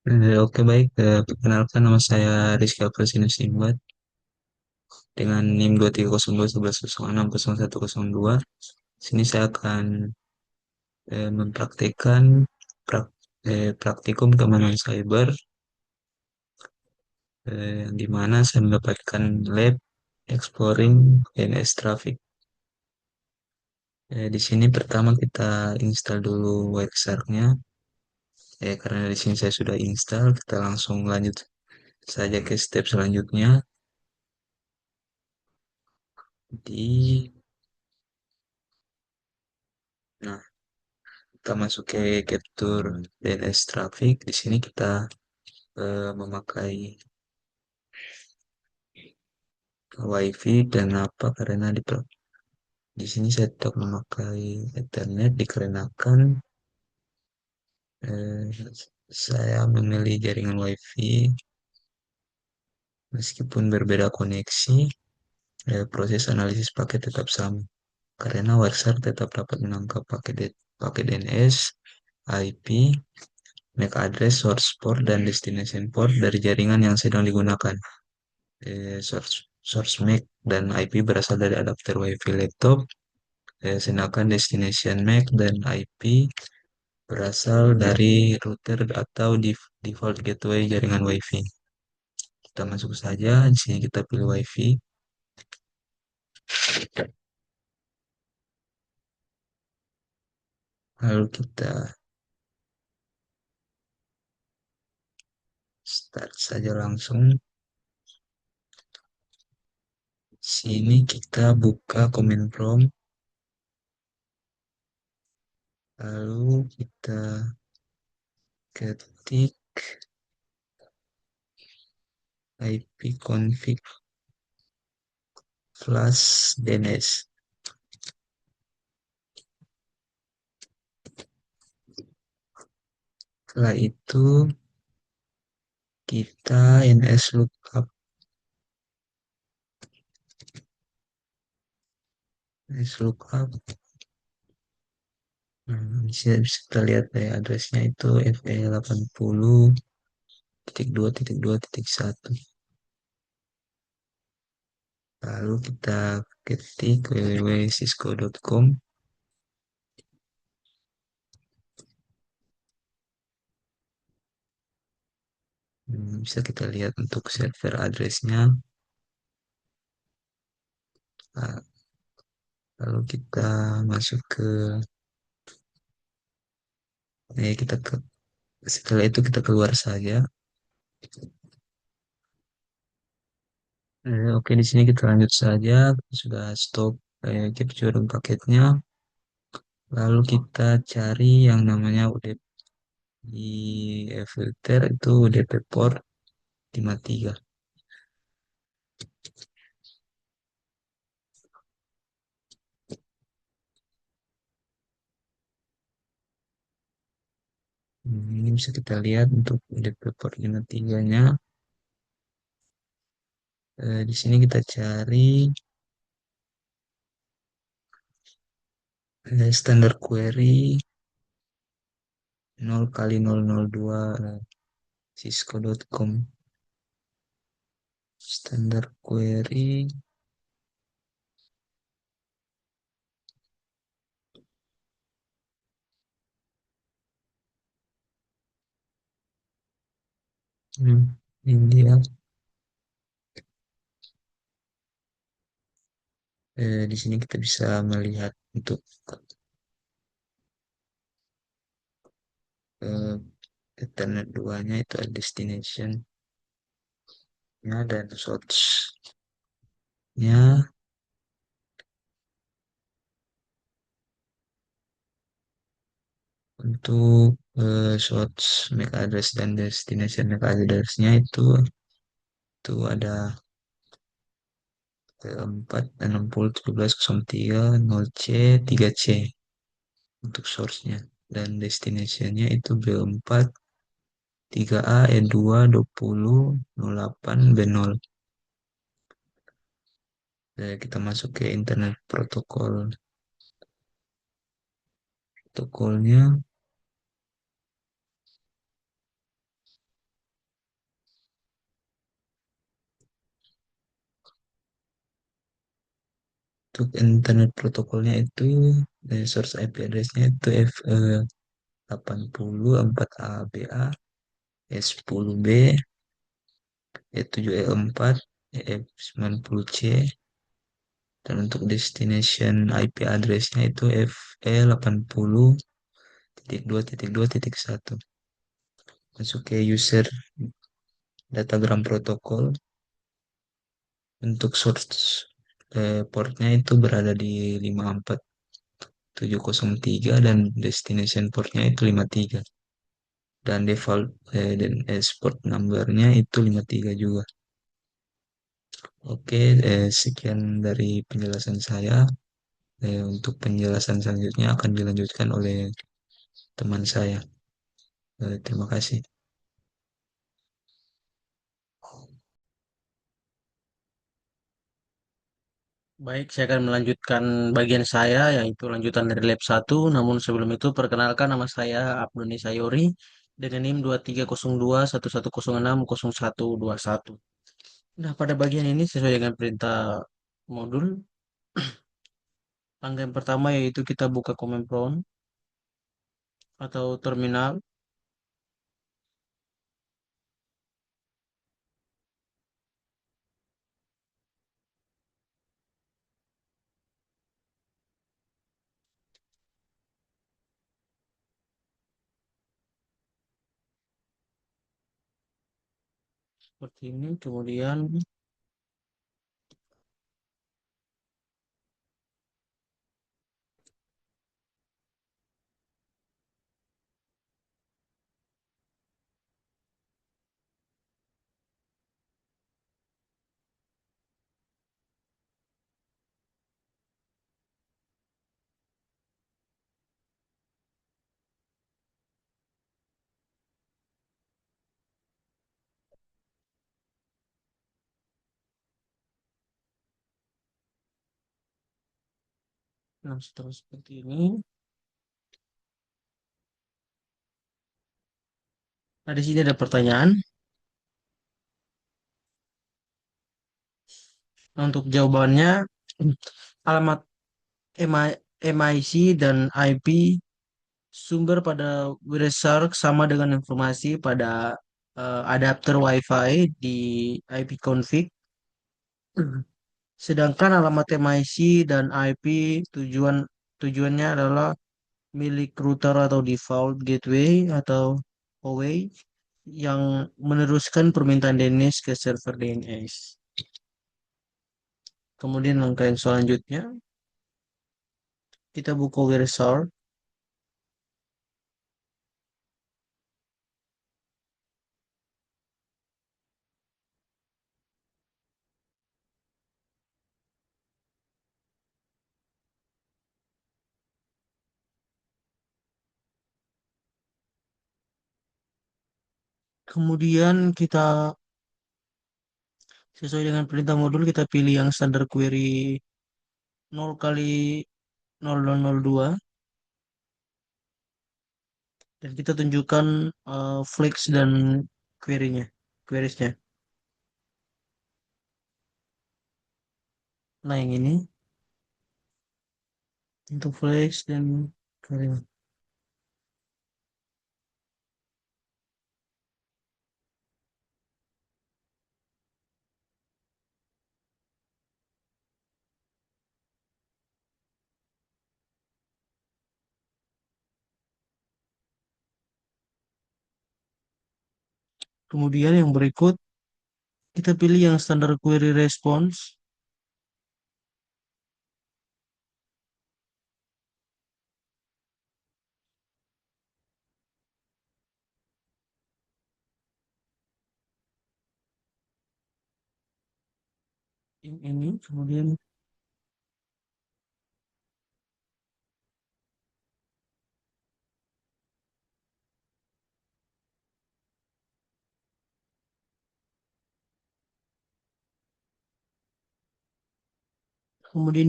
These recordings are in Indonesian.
Oke baik, perkenalkan nama saya Rizky Alfresinus Imbat dengan NIM 230211060102. Sini saya akan mempraktikkan prak- praktikum keamanan cyber, di mana saya mendapatkan lab exploring DNS traffic. Di sini pertama kita install dulu Wireshark-nya. Karena di sini saya sudah install, kita langsung lanjut saja ke step selanjutnya. Di Nah, kita masuk ke capture DNS traffic. Di sini kita memakai WiFi dan apa karena di sini saya tetap memakai Ethernet dikarenakan eh, saya memilih jaringan WiFi meskipun berbeda koneksi, proses analisis paket tetap sama karena Wireshark tetap dapat menangkap paket DNS, IP, MAC address, source port, dan destination port dari jaringan yang sedang digunakan. Source MAC dan IP berasal dari adapter WiFi laptop, sedangkan destination MAC dan IP berasal dari router atau default gateway jaringan WiFi. Kita masuk saja, di sini kita pilih WiFi, lalu kita start saja langsung. Sini kita buka command prompt, lalu kita ketik ipconfig flash DNS. Setelah itu kita nslookup. Bisa kita lihat dari addressnya itu fe80.2.2.1. Lalu kita ketik www.cisco.com. Bisa kita lihat untuk server addressnya. Nah, lalu kita masuk ke kita ke setelah itu kita keluar saja. Oke, di sini kita lanjut saja. Sudah stop capturing paketnya. Lalu kita cari yang namanya UDP di filter itu UDP port 53. Ini bisa kita lihat untuk UDP port 53-nya. Di sini kita cari standar query 0 kali 002 cisco.com. Standar query. Ini dia. Di sini kita bisa melihat untuk eh, Ethernet 2-nya itu ada destination-nya dan source-nya. Untuk source MAC address dan destination MAC address-nya itu ada 4601703 0C 3C untuk source-nya, dan destination-nya itu B4 3A E2 20 08 B0. Kita masuk ke internet protokolnya. Untuk internet protokolnya itu source IP address-nya itu F80 4A S10B E7E4 EF90C, dan untuk destination IP address-nya itu FE80.2.2.1. Masuk ke user datagram protokol. Untuk source portnya itu berada di 54703 dan destination portnya itu 53, dan default port numbernya itu 53 juga. Oke, sekian dari penjelasan saya. Untuk penjelasan selanjutnya akan dilanjutkan oleh teman saya. Terima kasih. Baik, saya akan melanjutkan bagian saya, yaitu lanjutan dari lab satu. Namun sebelum itu, perkenalkan nama saya Abdoni Sayori dengan NIM 230211060121. Nah, pada bagian ini sesuai dengan perintah modul, langkah yang pertama yaitu kita buka command prompt atau terminal. Seperti ini. Kemudian nah, setelah seperti ini. Nah, di sini ada pertanyaan. Nah, untuk jawabannya, alamat MIC dan IP sumber pada Wireshark sama dengan informasi pada adapter WiFi di IP config. Sedangkan alamat MIC dan IP tujuannya adalah milik router atau default gateway atau hallway yang meneruskan permintaan DNS ke server DNS. Kemudian langkah yang selanjutnya, kita buka Wireshark. Kemudian kita sesuai dengan perintah modul kita pilih yang standar query 0 kali 0002 dan kita tunjukkan flex dan query-nya, queries-nya. Nah, yang ini untuk flex dan query. Kemudian yang berikut kita pilih yang standar query response. Yang ini kemudian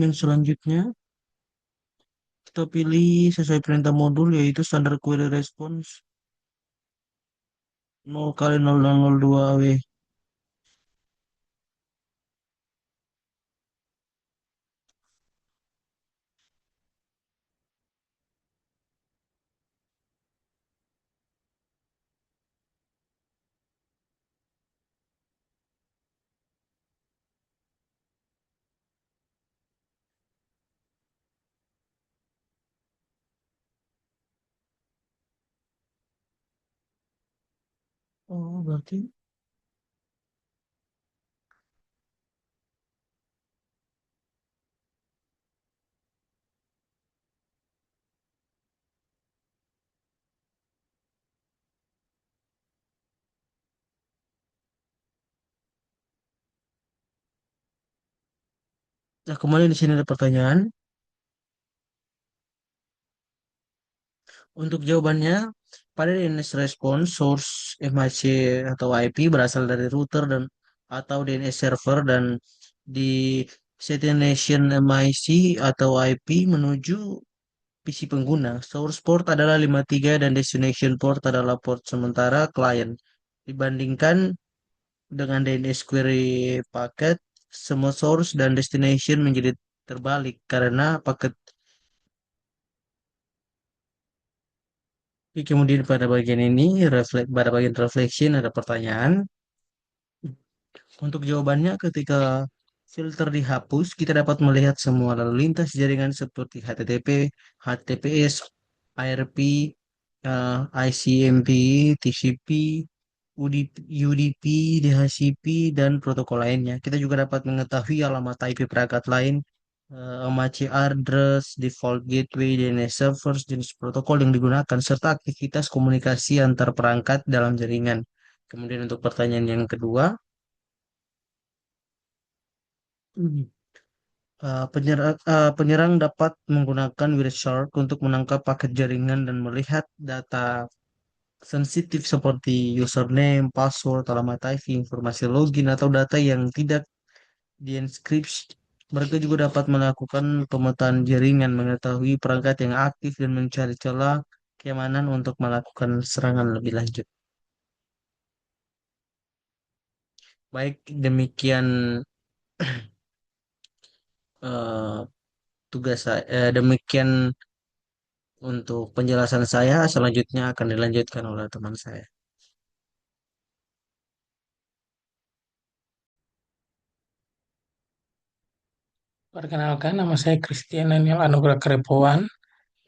yang selanjutnya kita pilih sesuai perintah modul yaitu standar query response 0 kali 0002 AW. berarti. Nah, kembali di sini ada pertanyaan. Untuk jawabannya, pada DNS response, source MAC atau IP berasal dari router dan atau DNS server dan di destination MIC atau IP menuju PC pengguna. Source port adalah 53 dan destination port adalah port sementara klien. Dibandingkan dengan DNS query paket, semua source dan destination menjadi terbalik karena paket. Kemudian pada bagian ini, pada bagian reflection ada pertanyaan. Untuk jawabannya, ketika filter dihapus, kita dapat melihat semua lalu lintas jaringan seperti HTTP, HTTPS, ARP, ICMP, TCP, UDP, DHCP, dan protokol lainnya. Kita juga dapat mengetahui alamat IP perangkat lain, MAC address, default gateway, DNS servers, jenis protokol yang digunakan, serta aktivitas komunikasi antar perangkat dalam jaringan. Kemudian untuk pertanyaan yang kedua, penyerang dapat menggunakan Wireshark untuk menangkap paket jaringan dan melihat data sensitif seperti username, password, alamat IP, informasi login, atau data yang tidak dienkripsi. Mereka juga dapat melakukan pemetaan jaringan, mengetahui perangkat yang aktif, dan mencari celah keamanan untuk melakukan serangan lebih lanjut. Baik, demikian eh, demikian untuk penjelasan saya. Selanjutnya akan dilanjutkan oleh teman saya. Perkenalkan, nama saya Christian Daniel Anugrah Kerepowan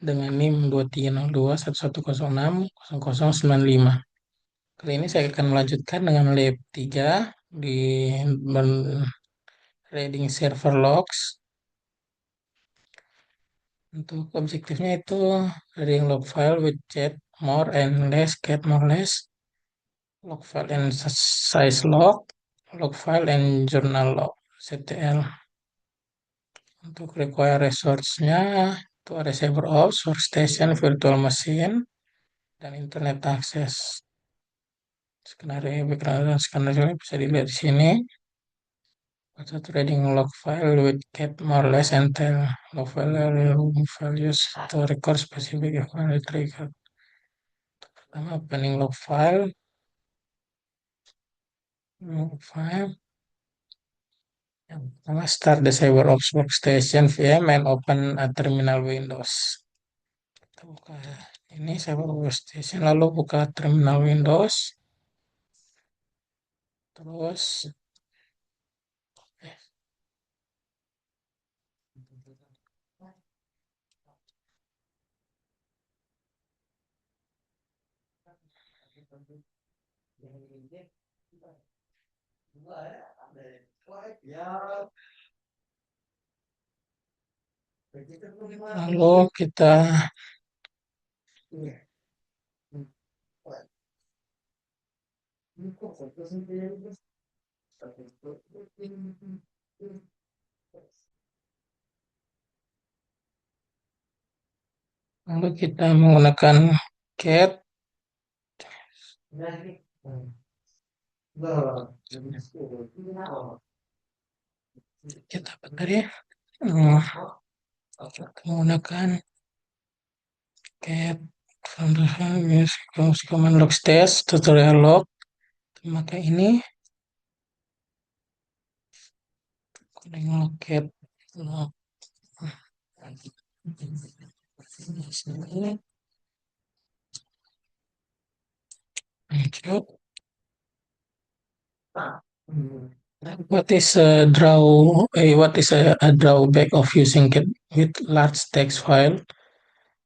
dengan NIM 230211060095. Kali ini saya akan melanjutkan dengan lab 3 di reading server logs. Untuk objektifnya itu reading log file with chat more and less, cat more less, log file and size log file and journal log, CTL. Untuk require resource-nya itu ada CyberOps, workstation, virtual machine, dan internet access. Skenario background dan skenario bisa dilihat di sini. Satu trading log file with get more or less enter log file values to record specific event trigger. Pertama opening log file. Yang pertama start the CyberOps workstation VM and open a terminal Windows. Kita buka ini CyberOps workstation lalu buka terminal Windows. Terus lalu kita menggunakan cat. Kita tadi menggunakan cat from the command log stage tutorial log. Maka ini log cat log What is a drawback of using cat with large text file?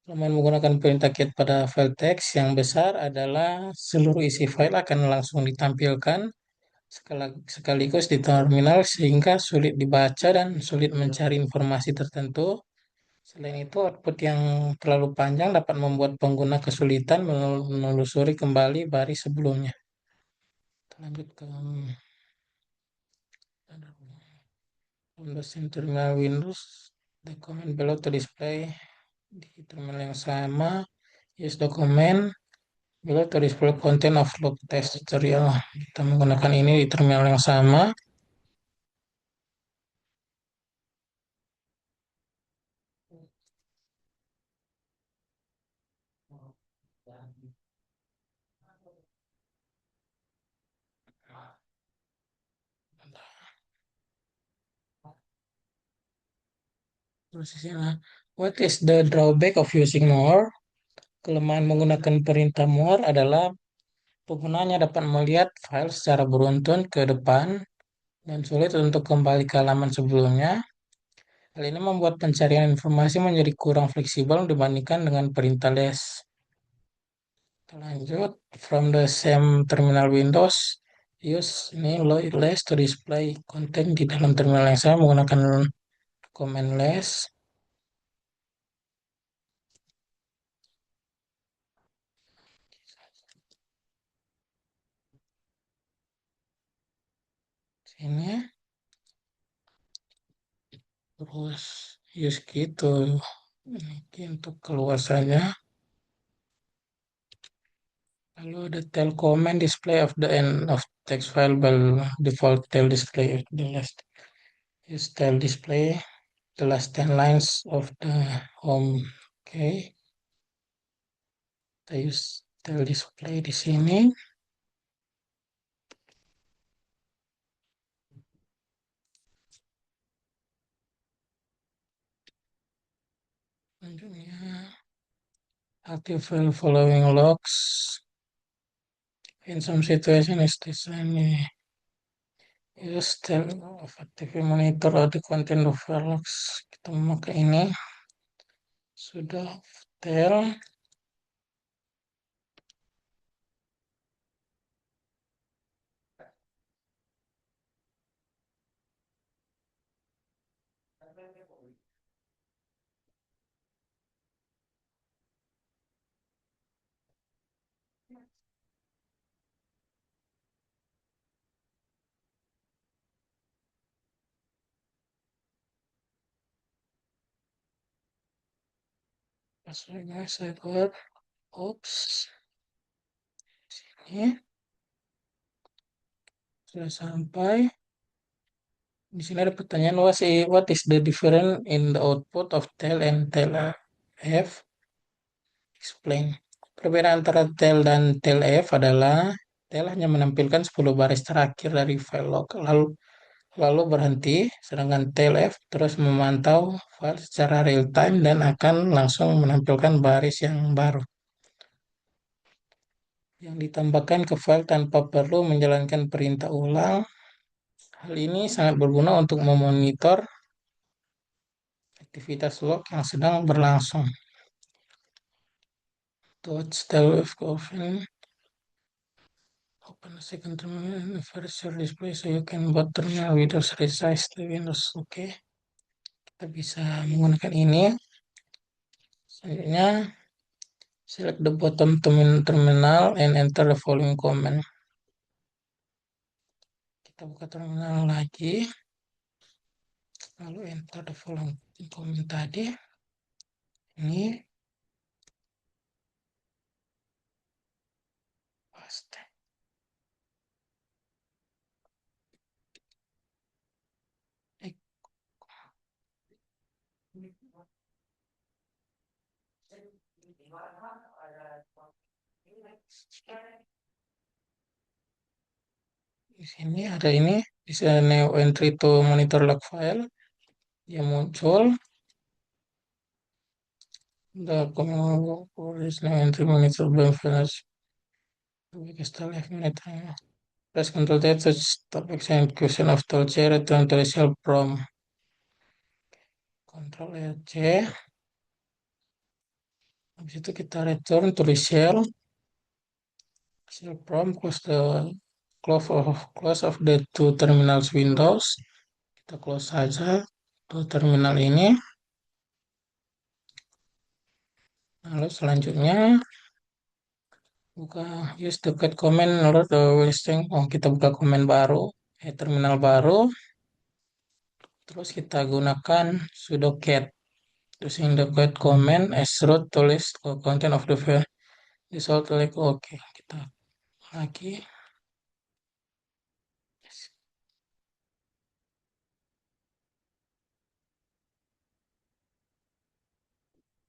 Kelemahan menggunakan perintah get pada file teks yang besar adalah seluruh isi file akan langsung ditampilkan sekaligus di terminal sehingga sulit dibaca dan sulit mencari informasi tertentu. Selain itu, output yang terlalu panjang dapat membuat pengguna kesulitan menelusuri kembali baris sebelumnya. Kita lanjut ke Windows terminal Windows. The command below to display di terminal yang sama. Use document below to display content of log test tutorial. Kita menggunakan ini di terminal yang sama. What is the drawback of using more? Kelemahan menggunakan perintah more adalah penggunanya dapat melihat file secara beruntun ke depan dan sulit untuk kembali ke halaman sebelumnya. Hal ini membuat pencarian informasi menjadi kurang fleksibel dibandingkan dengan perintah less. Kita lanjut, from the same terminal Windows, use ini less to display content di dalam terminal yang sama menggunakan command less. Sini, terus use gitu. Ini untuk keluar saja. Lalu ada tail command display of the end of text file by default tail display of the last. Use tail display the last 10 lines of the home. Oke, kita use tail display di sini. Selanjutnya, active file following logs. In some situation is designed use tail of active monitor or the content of file logs. Kita memakai ini. Sudah tail. Passwordnya saya buat. Oops. Ini sudah sampai. Di sini ada pertanyaan, what is the difference in the output of tail and tail F? Explain. Perbedaan antara tail dan tail F adalah tail hanya menampilkan 10 baris terakhir dari file log lalu berhenti, sedangkan tail F terus memantau file secara real time dan akan langsung menampilkan baris yang baru yang ditambahkan ke file tanpa perlu menjalankan perintah ulang. Hal ini sangat berguna untuk memonitor aktivitas log yang sedang berlangsung. Touch tail F open. Open a second terminal and refresh your display so you can boot terminal Windows resize the Windows. Oke, kita bisa menggunakan ini. Selanjutnya, select the bottom terminal and enter the following command. Kita buka terminal lagi, lalu enter the following command tadi. Ini paste. Di sini ada ini, bisa new entry to monitor log file. Dia muncul. The command for this new entry monitor by flash. We can start left minute. Press Ctrl T to stop execution of toolchain return to the shell prompt. Ctrl C. Habis itu kita return tulis shell, shell from close of the two terminals windows. Kita close saja dua terminal ini. Lalu selanjutnya buka use the cat command load the listing. Oh, kita buka komen baru, terminal baru. Terus kita gunakan sudo cat using the cat command as root to list content of the file. Result like oke, kita lagi.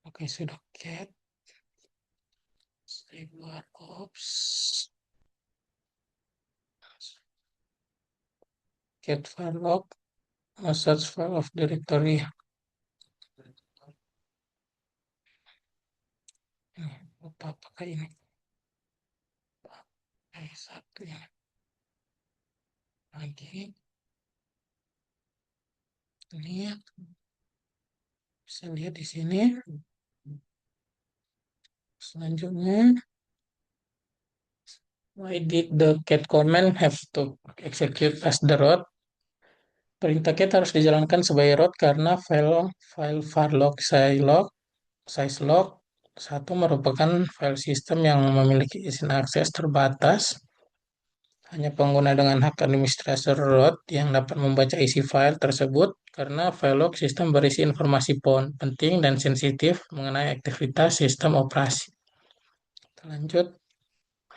Oke, sudo cat stable ops cat file log search file of directory. Ini lupa pakai ini. Pakai satu ini lagi. Ini bisa lihat di sini. Selanjutnya, why did the cat command have to execute as the root? Perintah cat harus dijalankan sebagai root karena file varlog sizelog 1 merupakan file sistem yang memiliki izin akses terbatas. Hanya pengguna dengan hak administrator root yang dapat membaca isi file tersebut karena file log sistem berisi informasi penting dan sensitif mengenai aktivitas sistem operasi. Kita lanjut.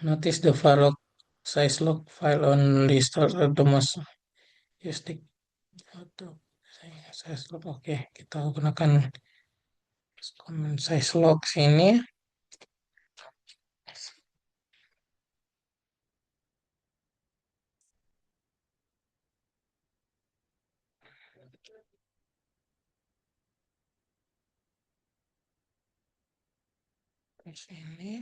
Notice the file log size log file only stores the most used size log. Oke, kita gunakan command size log sini. Di sini.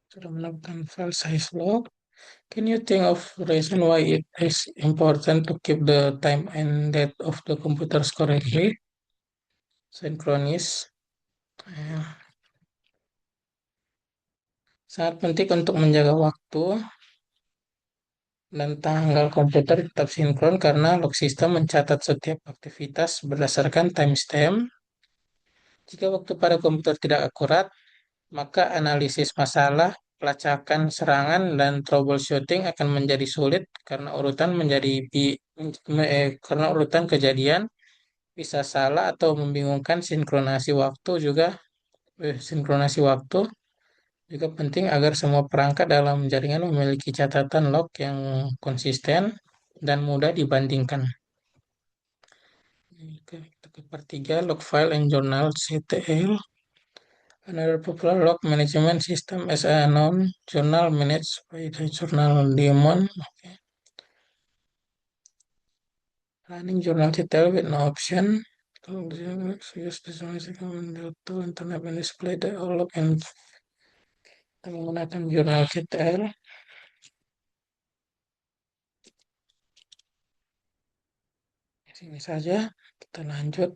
Sudah menemukan file size log. Can you think of reason why it is important to keep the time and date of the computers correctly? Synchronous. Sangat penting untuk menjaga waktu dan tanggal komputer tetap sinkron karena log system mencatat setiap aktivitas berdasarkan timestamp. Jika waktu pada komputer tidak akurat, maka analisis masalah, pelacakan serangan, dan troubleshooting akan menjadi sulit karena urutan kejadian bisa salah atau membingungkan. Sinkronasi waktu juga penting agar semua perangkat dalam jaringan memiliki catatan log yang konsisten dan mudah dibandingkan. Ketiga, log file and journal CTL. Another popular log management system is a known journal managed by the journal daemon. Okay. Running journal CTL with no option. Use the to internet and display the log and menggunakan jurnal CTL. Di sini saja, kita lanjut.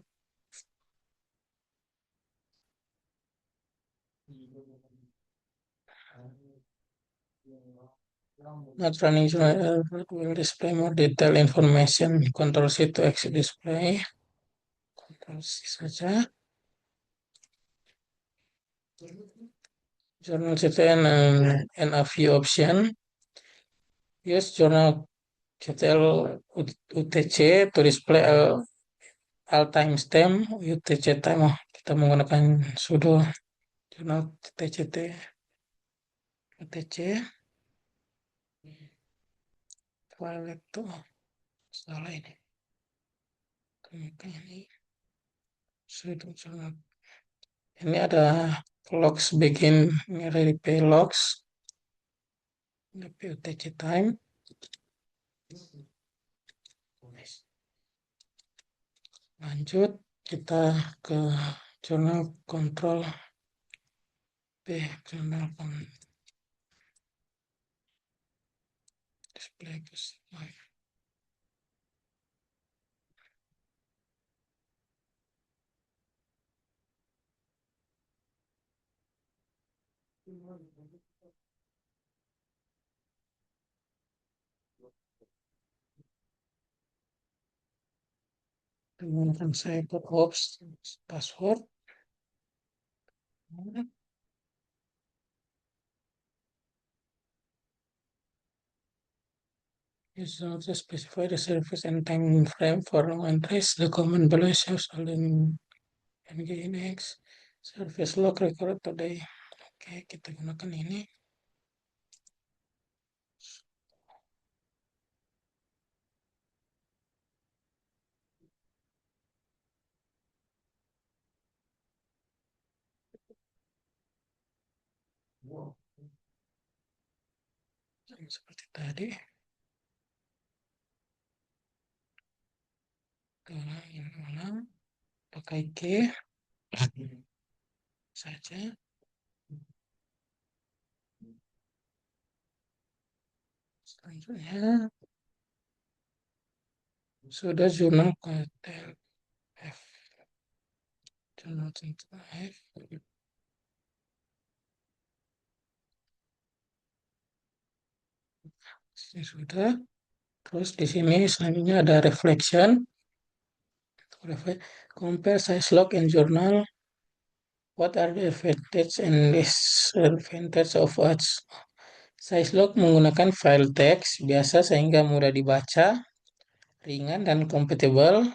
Not running journal will display more detailed information. Control C to exit display. Control C saja. Journal CTL and a few option. Use journal CTL UTC to display all timestamp UTC time. Oh, kita menggunakan sudo journal TCT UTC file itu salah ini. Ini sudo journal. Ini ada logs begin replay logs UTC time. Lanjut, kita ke jurnal kontrol jurnal display slide. Menggunakan CyberOps password. Use also specify the service and time frame for long entries. The command below shows all the NGINX service log record today. Oke, kita gunakan ini. Seperti tadi. Ulang, pakai key saja. Selanjutnya sudah jurnal konten F. Jurnal tentang F. Ini sudah. Terus di sini selanjutnya ada reflection. Compare size log and journal. What are the advantage and disadvantage of what? Size log menggunakan file teks biasa sehingga mudah dibaca, ringan dan kompatibel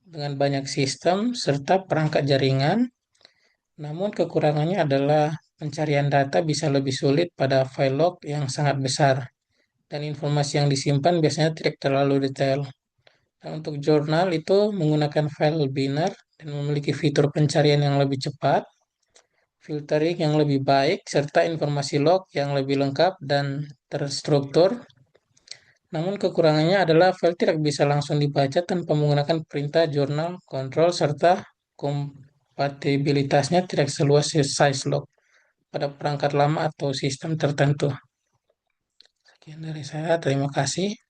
dengan banyak sistem serta perangkat jaringan. Namun kekurangannya adalah pencarian data bisa lebih sulit pada file log yang sangat besar dan informasi yang disimpan biasanya tidak terlalu detail. Dan untuk jurnal itu menggunakan file binary dan memiliki fitur pencarian yang lebih cepat, filtering yang lebih baik, serta informasi log yang lebih lengkap dan terstruktur. Namun kekurangannya adalah file tidak bisa langsung dibaca tanpa menggunakan perintah jurnal control serta kompatibilitasnya tidak seluas size log pada perangkat lama atau sistem tertentu. Sekian dari saya, terima kasih.